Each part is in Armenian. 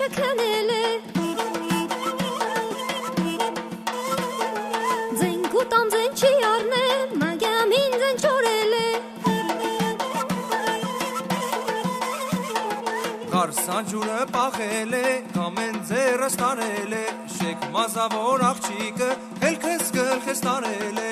չքնել է Ձեն կուտամ ձեն չի արնել Մագամին ձեն չորել է Կարսան ջուրը պախել է Կամեն ձերը ստանել է Շեք մազավոր աղջիկը Հելքես գլխես տարել է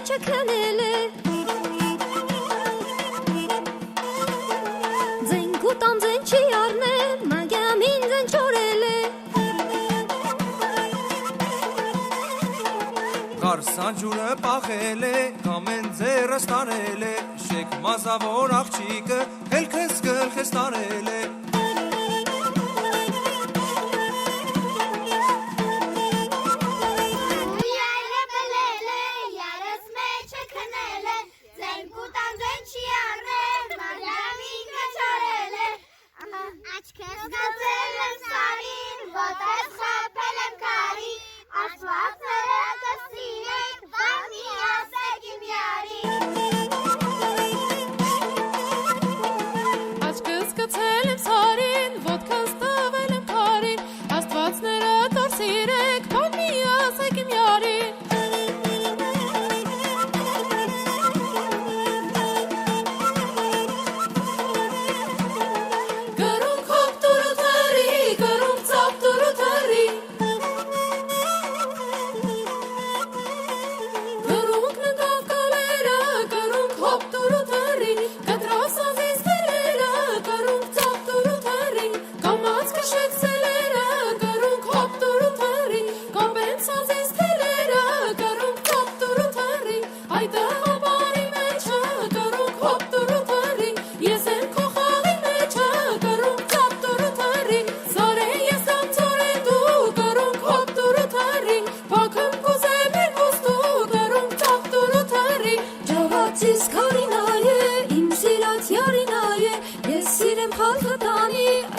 չքնել է Ձեն կուտամ ձեն չի արնել Մագամին ձեն չորել է Կարսան ջուրը պախել է Կամեն ձերը ստանել է Շեք մազավոր աղջիկը Հելքես գլխես տարել է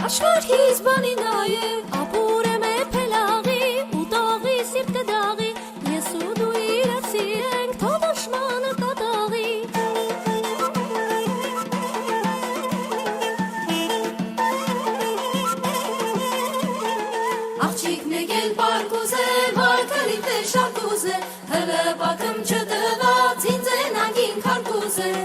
Աշխարհիս բանի նայե ապուրեմ է փելաղի ու տաղի սիրտ կդաղի ես ու դու իրար սիրենք թողոշմանը կատաղի Աղջիկն եկել բարկուզ է վարկալի տեշակուզ է հլը բակում չտված ինձ են անգին քարկուզ է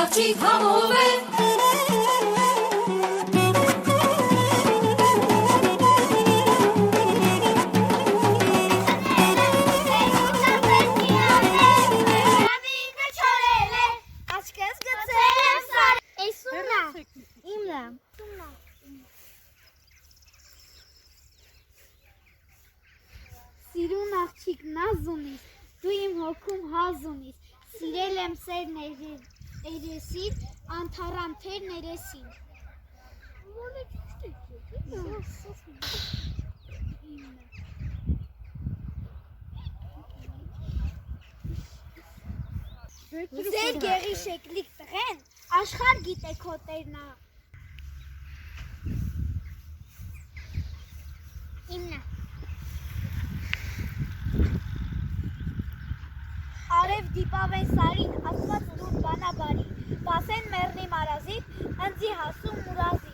Աղջիկ համով է Սիրուն աղջիկ նազ ունիս, դու իմ հոգում հազ ունիս, սիրել եմ սեր երեսին, անթարամ թեր ներեսին։ Ձեր գեղի շեկլիկ տղեն աշխարհ գիտե քո տերնա։ Իմնա։ Արև դիպավեն սարին, ասված դուր բանաբարի, բասեն մեռնի մարազիտ, ընձի հասու մուրազի։